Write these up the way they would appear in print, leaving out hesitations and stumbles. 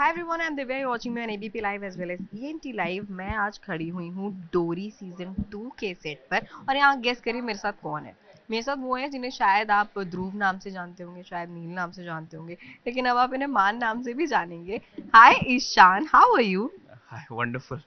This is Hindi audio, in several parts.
Hi everyone, I am Divya, you watching me on ABP live as well as ENT live. मैं आज खड़ी हुई हूँ डोरी सीजन 2 के सेट पर और यहाँ गेस करिए मेरे साथ कौन है। मेरे साथ वो है जिन्हें शायद आप ध्रुव नाम से जानते होंगे, शायद नील नाम से जानते होंगे, लेकिन अब आप इन्हें मान नाम से भी जानेंगे। Hi Ishan, how are you? Hi wonderful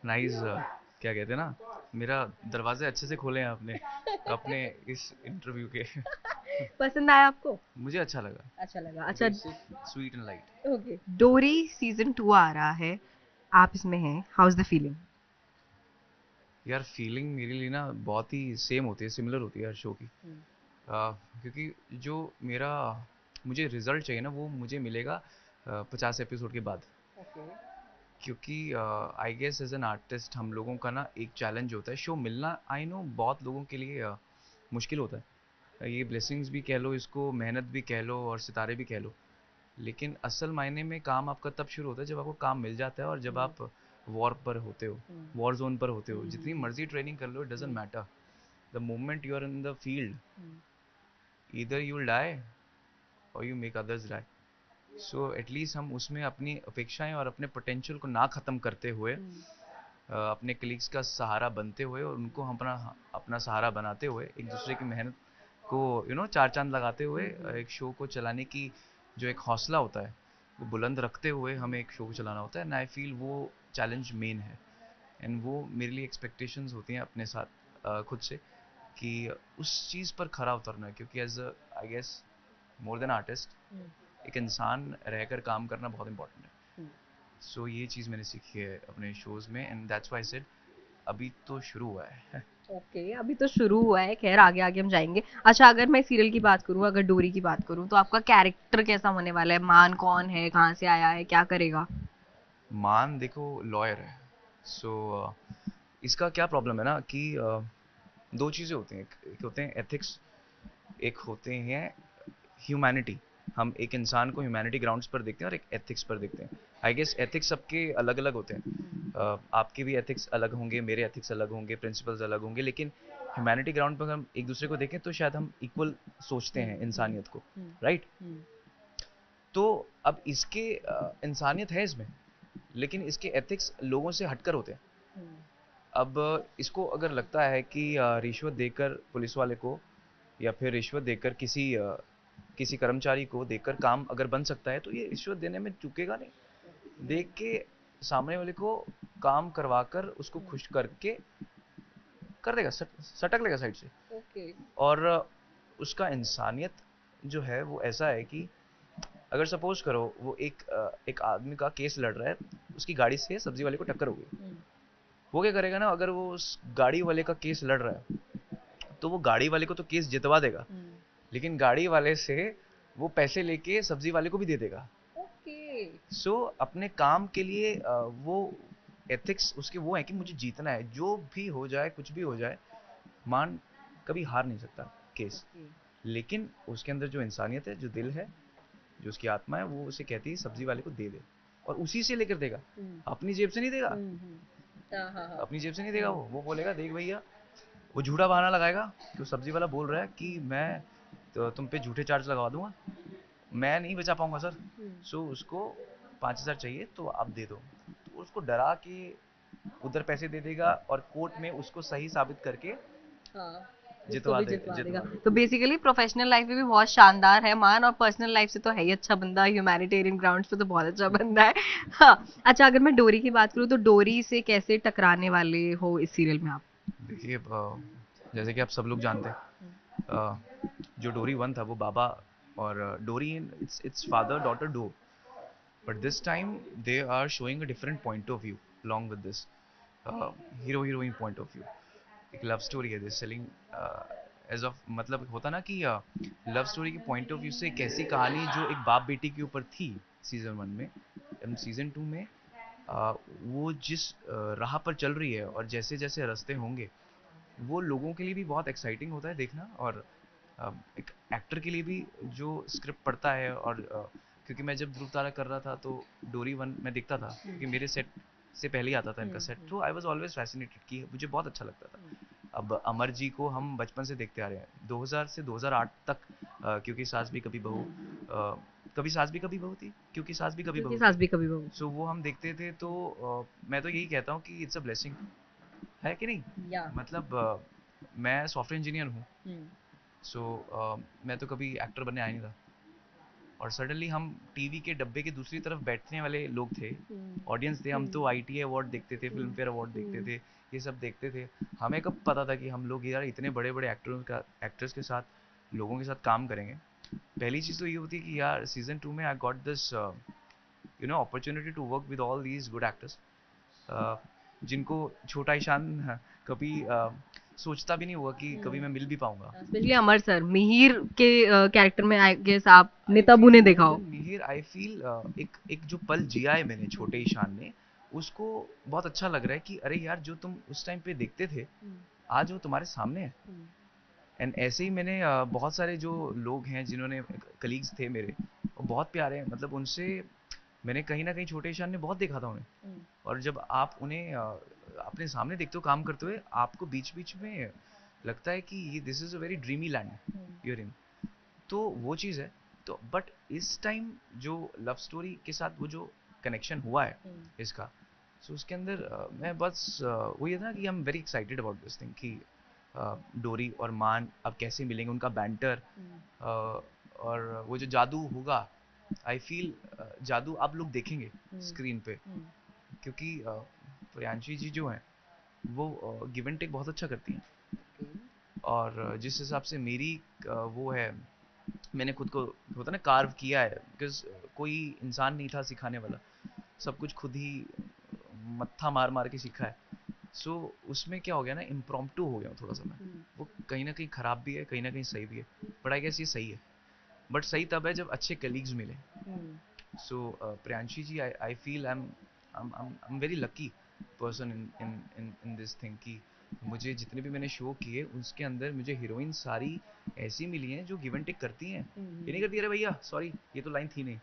nice. क्या कहते हैं ना, मेरा दरवाजे अच्छे से खोले हैं आपने अपने इस इंटरव्यू के। पसंद आया आपको? मुझे अच्छा लगा। अच्छा लगा। अच्छा। Basic sweet and light. Okay, डोरी सीजन 2 आ रहा है, आप इसमें हैं, हाउ इज द फीलिंग? यार फीलिंग मेरे लिए ना बहुत ही सेम होती है, सिमिलर होती है हर शो की। क्योंकि जो मेरा मुझे रिजल्ट चाहिए ना वो मुझे मिलेगा 50 एपिसोड के बाद। ओके। क्योंकि I guess as an artist हम लोगों का ना एक चैलेंज होता है शो मिलना। आई नो बहुत लोगों के लिए मुश्किल होता है। ये ब्लेसिंग्स भी कह लो, इसको मेहनत भी कह लो और सितारे भी कह लो। लेकिन असल मायने में काम आपका तब शुरू होता है जब आपको काम मिल जाता है और जब आप वॉर पर होते हो, वॉर जोन पर होते हो। जितनी मर्जी ट्रेनिंग कर लो, it doesn't matter. The moment you are in the field, either you will die or you make others die. So at least हम उसमें अपनी अपेक्षाएं और अपने पोटेंशियल को ना ख़त्म करते हुए, अपने कलीग्स का सहारा बनते हुए और उनको हम अपना अपना सहारा बनाते हुए, एक दूसरे की मेहनत को चार चांद लगाते हुए एक शो को चलाने की जो एक हौसला होता है वो बुलंद रखते हुए हमें एक शो को चलाना होता है। एंड आई फील वो चैलेंज मेन है। एंड वो मेरे लिए एक्सपेक्टेशंस होती हैं अपने साथ, खुद से, कि उस चीज़ पर खरा उतरना है। क्योंकि as I guess more than artist, एक इंसान रहकर काम करना बहुत इंपॉर्टेंट है। सो ये चीज़ मैंने सीखी है अपने शोज़ में, and that's why I said अभी तो शुरू हुआ है। ओके, अभी तो शुरू हुआ है, खैर आगे आगे हम जाएंगे। अच्छा, अगर मैं सीरियल की बात करूँ, अगर डोरी की बात करूँ, तो आपका कैरेक्टर कैसा होने वाला है? मान कौन है, कहाँ से आया है, क्या करेगा? मान देखो लॉयर है। सो इसका क्या प्रॉब्लम है ना कि दो चीज़ें होती हैं। एक होते हैं एथिक्स, एक होते हैं ह्यूमैनिटी। हम एक इंसान को ह्यूमैनिटी ग्राउंड्स पर देखते हैं और एक एथिक्स पर देखते हैं। आई गेस एथिक्स सबके अलग अलग होते हैं। आपके भी एथिक्स अलग होंगे, मेरे एथिक्स अलग होंगे, प्रिंसिपल्स अलग होंगे, लेकिन ह्यूमैनिटी ग्राउंड पर हम एक दूसरे को देखें तो शायद हम इक्वल सोचते हैं इंसानियत को। राइट। तो अब इसके इंसानियत है इसमें, लेकिन इसके एथिक्स लोगों से हटकर होते हैं। अब इसको अगर लगता है कि रिश्वत देकर पुलिस वाले को या फिर रिश्वत देकर किसी कर्मचारी को देकर काम अगर बन सकता है तो ये रिश्वत देने में चूकेगा नहीं। देख के सामने वाले को काम करवाकर उसको खुश करके कर देगा, सटक लेगा साइड से। ओके। और उसका इंसानियत जो है वो ऐसा है कि अगर सपोज करो वो एक आदमी का केस लड़ रहा है, उसकी गाड़ी से सब्जी वाले को टक्कर हो गई। वो क्या करेगा ना, अगर वो उस गाड़ी वाले का केस लड़ रहा है तो वो गाड़ी वाले को तो केस जितवा देगा, लेकिन गाड़ी वाले से वो पैसे लेके सब्जी वाले को भी दे देगा। ओके। सो अपने काम के लिए वो एथिक्स उसके वो है कि मुझे जीतना है, जो भी हो जाए, कुछ भी हो जाए। मान कभी हार नहीं सकता केस। लेकिन उसके अंदर जो इंसानियत है, जो दिल है, जो उसकी आत्मा है, वो उसे कहती है सब्जी वाले को दे दे, और उसी से लेकर देगा। अपनी जेब से नहीं देगा। हाँ हाँ हाँ। अपनी जेब से नहीं देगा। वो बोलेगा देख भैया, वो झूठा बहाना लगाएगा कि वो सब्जी वाला बोल रहा है कि मैं तो तुम पे झूठे चार्ज लगा दूंगा, मैं नहीं बचा पाऊंगा सर। सो उसको 5,000 चाहिए तो आप दे दो। तो उसको डरा के उधर पैसे दे देगा और कोर्ट में उसको सही साबित करके हाँ, उसको जितवा भी दे, जितवा देगा। जितवा देगा। तो बेसिकली प्रोफेशनल लाइफ में भी बहुत शानदार है मान, और पर्सनल लाइफ से तो है ही अच्छा बंदा, ह्यूमैनिटेरियन ग्राउंड्स पे तो बहुत अच्छा बंदा है। हाँ। अच्छा, अगर मैं डोरी की बात करूँ, तो डोरी से कैसे टकराने वाले हो इस सीरियल में आप? देखिए जैसे कि आप सब लोग जानते हैं, जो डोरी वन था वो बाबा और Dori, it's father daughter duo. But this time they are showing a different point of view along with this hero heroine point of view. एक लव स्टोरी है दिस सेलिंग एज ऑफ, मतलब होता ना कि लव स्टोरी के पॉइंट ऑफ व्यू से एक ऐसी कहानी जो एक बाप बेटी के ऊपर थी सीजन वन में। एंड सीजन टू में वो जिस राह पर चल रही है और जैसे जैसे रास्ते होंगे, वो लोगों के लिए भी बहुत एक्साइटिंग होता है देखना। और एक एक्टर के लिए भी जो स्क्रिप्ट पढ़ता है, और क्योंकि मैं जब ध्रुव तारा कर रहा था तो डोरी वन मैं देखता था, क्योंकि मेरे सेट से पहले ही आता था इनका सेट, तो आई वॉज ऑलवेज फैसिनेटेड कि मुझे बहुत अच्छा लगता था। अब अमर जी को हम बचपन से देखते आ रहे हैं 2000 से 2008 तक, क्योंकि सास भी कभी बहू कभी सास भी कभी बहू थी, क्योंकि सास भी कभी क्योंकि बहू सास थी। भी कभी बहू सो वो हम देखते थे, तो मैं तो यही कहता हूँ कि इट्स अ ब्लेसिंग, है कि नहीं? थी। या मतलब मैं सॉफ्टवेयर इंजीनियर हूँ, हम्म सो मैं तो कभी एक्टर बनने आया नहीं था, और सडनली हम टीवी के डब्बे के दूसरी तरफ बैठने वाले लोग थे, हम्म ऑडियंस थे। हम तो आईटीए अवार्ड देखते थे, फिल्म फेयर अवार्ड देखते थे, ये सब देखते थे। हमें कब पता था कि हम लोग यार इतने बड़े बड़े एक्टर्स के साथ, लोगों के साथ काम करेंगे। पहली चीज़ तो ये होती है कि यार सीजन 2 में I got this opportunity to work with all these good actors, जिनको छोटा ईशान कभी सोचता भी नहीं हुआ कि कभी मैं मिल भी पाऊंगा। स्पेशली अमर सर, मिहिर के कैरेक्टर में आई गेस आपने आई तब फील उन्हें देखा मोर हो। देन मिहिर, आई फील एक एक जो पल जिया है मैंने छोटे ईशान में, उसको बहुत अच्छा लग रहा है कि अरे यार जो तुम उस टाइम पे देखते थे, आज वो तुम्हारे सामने है। एंड ऐसे ही मैंने बहुत सारे जो लोग हैं जिन्होंने कलीग्स थे मेरे, वो बहुत प्यारे हैं, मतलब उनसे मैंने कहीं ना कहीं छोटे ईशान ने बहुत देखा था उन्हें। और जब आप उन्हें अपने सामने देखते हो काम करते हुए, आपको बीच बीच में लगता है कि ये this is a very dreamy land you're in. तो वो चीज़ है। तो बट इस टाइम जो लव स्टोरी के साथ वो जो कनेक्शन हुआ है इसका, सो उसके अंदर मैं बस वही है ना कि आई am very excited about this thing कि डोरी और मान अब कैसे मिलेंगे, उनका बैंटर, और वो जो जादू होगा, आई फील जादू आप लोग देखेंगे स्क्रीन पे, क्योंकि प्रियांशी जी जो हैं वो गिव एंड टेक बहुत अच्छा करती हैं। और जिस हिसाब से मेरी वो है, मैंने खुद को होता ना कार्व किया है, बिकॉज कोई इंसान नहीं था सिखाने वाला, सब कुछ खुद ही मत्था मार मार के सीखा है। सो उसमें क्या हो गया ना, इम्प्रॉम्प्टू हो गया हूँ थोड़ा सा मैं। वो कहीं ना कहीं खराब भी है, कहीं ना कहीं सही भी है, बट आई गेस ये सही है। बट सही तब है जब अच्छे कलीग्स मिले। So Priyanshi ji, I feel I am very lucky person in in in in this thing कि मुझे जितने भी मैंने शो किए उसके अंदर मुझे हीरोइन सारी ऐसी मिली हैं जो गिव एंड टेक करती हैं, ये नहीं करती अरे भैया सॉरी ये तो लाइन थी नहीं।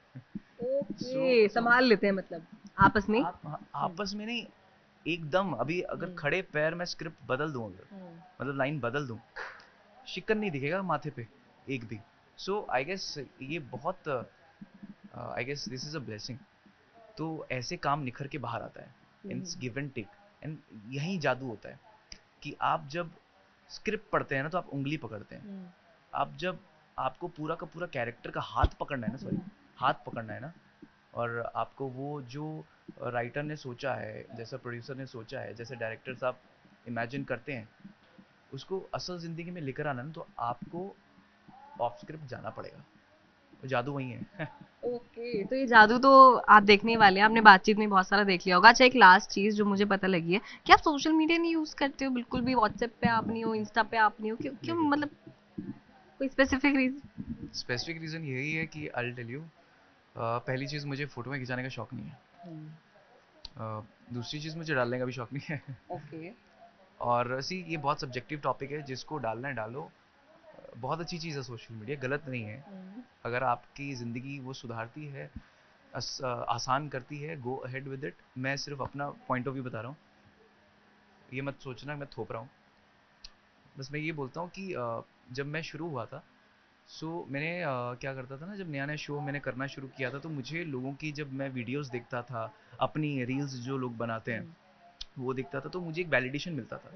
सो ओके, सो संभाल लेते हैं मतलब आपस में। आप आपस में नहीं, एकदम अभी अगर खड़े पैर में स्क्रिप्ट बदल दूं, अगर मतलब लाइन बदल दूं, शिकन नहीं दिखेगा माथे पे एक भी। सो आई गेस ये बहुत, I guess this is a blessing. तो ऐसे काम निखर के बाहर आता है, it's give and take. And यही जादू होता है कि आप जब स्क्रिप्ट पढ़ते हैं ना तो आप उंगली पकड़ते हैं। आप जब आपको पूरा का पूरा कैरेक्टर का हाथ पकड़ना है ना, सॉरी, हाथ पकड़ना है ना, और आपको वो जो राइटर ने सोचा है, जैसा प्रोड्यूसर ने सोचा है, जैसे डायरेक्टर साहब इमेजिन करते हैं, उसको असल ज़िंदगी में लेकर आना ना, तो आपको ऑफ स्क्रिप्ट जाना पड़ेगा। तो जादू वही है। ओके, तो ये जादू तो आप देखने ही वाले हैं, आपने बातचीत में बहुत सारा देख लिया होगा। अच्छा, एक लास्ट चीज जो मुझे पता लगी है कि आप सोशल मीडिया नहीं यूज करते हो बिल्कुल भी, व्हाट्सएप पे आप नहीं हो, इंस्टा पे आप नहीं हो, क्यों क्यों नहीं नहीं, मतलब कोई स्पेसिफिक रीजन? स्पेसिफिक रीज़न यही है कि आई टेल यू, पहली चीज़ मुझे फ़ोटो खिंचाने का शौक नहीं है। दूसरी चीज़ मुझे डालने का भी शौक नहीं है। ओके। और सी ये बहुत सब्जेक्टिव टॉपिक है, जिसको डालना है डालो। बहुत अच्छी चीज़ है सोशल मीडिया, गलत नहीं है। अगर आपकी ज़िंदगी वो सुधारती है, आसान करती है, गो अहेड विद इट। मैं सिर्फ अपना पॉइंट ऑफ व्यू बता रहा हूँ, ये मत सोचना मैं थोप रहा हूँ। बस मैं ये बोलता हूँ कि जब मैं शुरू हुआ था, सो मैंने क्या करता था ना, जब नया नया शो मैंने करना शुरू किया था, तो मुझे लोगों की, जब मैं वीडियोस देखता था, अपनी रील्स जो लोग बनाते हैं वो देखता था, तो मुझे एक वैलिडेशन मिलता था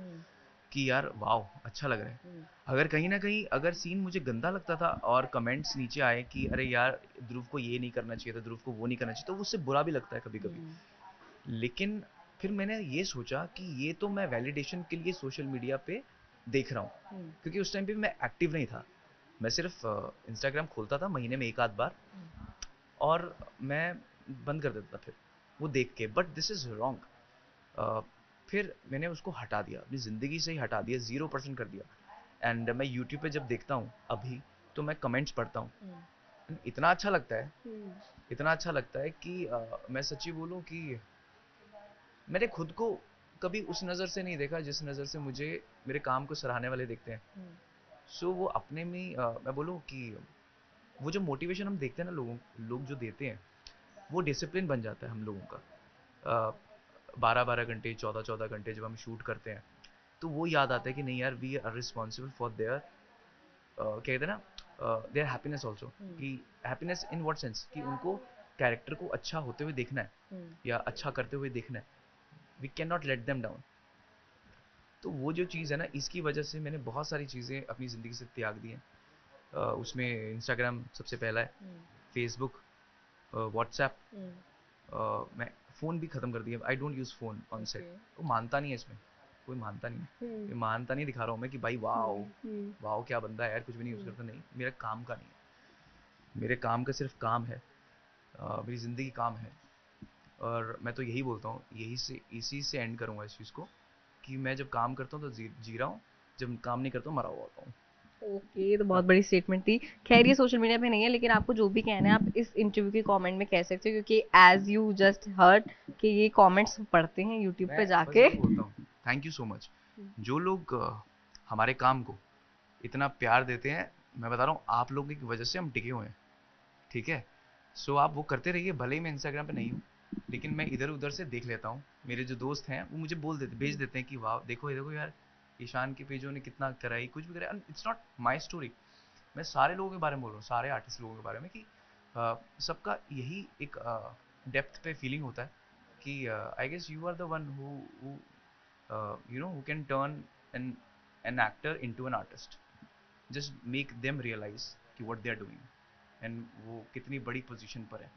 कि यार वाह अच्छा लग रहा है। अगर कहीं ना कहीं अगर सीन मुझे गंदा लगता था और कमेंट्स नीचे आए कि अरे यार ध्रुव को ये नहीं करना चाहिए था, ध्रुव को वो नहीं करना चाहिए, तो उससे बुरा भी लगता है कभी कभी। लेकिन फिर मैंने ये सोचा कि ये तो मैं वैलिडेशन के लिए सोशल मीडिया पे देख रहा हूँ, क्योंकि उस टाइम पे मैं एक्टिव नहीं था। मैं सिर्फ इंस्टाग्राम खोलता था महीने में एक आध बार, और मैं बंद कर देता था फिर वो देख के। But this is wrong. फिर मैंने उसको हटा दिया, अपनी ज़िंदगी से ही हटा दिया, 0% कर दिया। एंड मैं यूट्यूब पे जब देखता हूँ अभी, तो मैं कमेंट्स पढ़ता हूँ, इतना अच्छा लगता है, इतना अच्छा लगता है कि मैं सच्ची बोलूँ कि मैंने खुद को कभी उस नज़र से नहीं देखा जिस नज़र से मुझे मेरे काम को सराहने वाले देखते हैं। सो वो अपने में ही, मैं बोलूँ कि वो जो मोटिवेशन हम देखते हैं ना, लोग जो देते हैं, वो डिसिप्लिन बन जाता है हम लोगों का। 12-12 घंटे, 14-14 घंटे जब हम शूट करते हैं, तो वो याद आता है कि नहीं यार, we are responsible for their, क्या कहते हैं ना, देयर हैप्पीनेस ऑल्सो, कि हैप्पीनेस इन व्हाट सेंस कि उनको कैरेक्टर को अच्छा होते हुए देखना है या अच्छा करते हुए देखना है, we can not let them down. तो वो जो चीज़ है ना, इसकी वजह से मैंने बहुत सारी चीज़ें अपनी ज़िंदगी से त्याग दी हैं। उसमें इंस्टाग्राम सबसे पहला है, फेसबुक, व्हाट्सएप, मैं फ़ोन भी ख़त्म कर दिया। I don't use phone on set. वो मानता नहीं है इसमें, कोई मानता नहीं है। ये मानता नहीं दिखा रहा हूँ मैं कि भाई वाओ वाओ क्या बंदा है यार, कुछ भी नहीं यूज़ करता, नहीं, मेरा काम का नहीं है, मेरे काम का सिर्फ काम है, मेरी ज़िंदगी काम है। और मैं तो यही बोलता हूँ, इसी से एंड करूँगा इस चीज़ को, कि मैं जब काम करता हूँ तो जी रहा हूँ, जब काम नहीं करता हूँ मरा हुआ होता हूँ। ओके, ये तो बहुत बड़ी स्टेटमेंट थी। खैर ये सोशल मीडिया पे नहीं है, लेकिन आपको जो भी कहना है आप इस इंटरव्यू के कमेंट में कह सकते हो, क्योंकि एज यू जस्ट हर्ड कि ये कमेंट्स पढ़ते हैं यूट्यूब पे मैं बस जाके। यही बोलता हूँ, थैंक यू सो मच। जो लोग हमारे काम को इतना प्यार देते हैं, मैं बता रहा हूँ आप लोगों की वजह से हम टिके हुए हैं, ठीक है? सो आप वो करते रहिए, भले ही मैं इंस्टाग्राम पे नहीं हूँ, लेकिन मैं इधर उधर से देख लेता हूँ। मेरे जो दोस्त हैं वो मुझे भेज देते हैं कि वाह देखो ये देखो यार, ईशान के पेजों ने कितना कराई, कुछ भी करा। इट्स नॉट माई स्टोरी, मैं सारे लोगों के बारे में बोल रहा हूँ, सारे आर्टिस्ट लोगों के बारे में, कि सबका यही एक डेप्थ पे फीलिंग होता है कि I guess you are the one who you know who can turn an actor into an artist, just make them realize कि what they are doing and वो कितनी बड़ी पोजीशन पर है।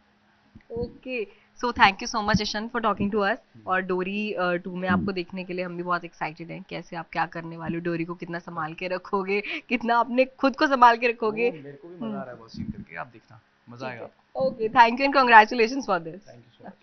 Okay, so thank you so much Ishaan for talking to us. और डोरी 2 में आपको देखने के लिए हम भी बहुत एक्साइटेड हैं, कैसे आप क्या करने वाले हो, डोरी को कितना संभाल के रखोगे, कितना अपने खुद को संभाल के रखोगे। वो मेरे को भी मजा आ रहा है बहुत सीन करके, आप देखना मजा ठीक आएगा है, आपको। Okay, thank you and congratulation for this. Thank you so much.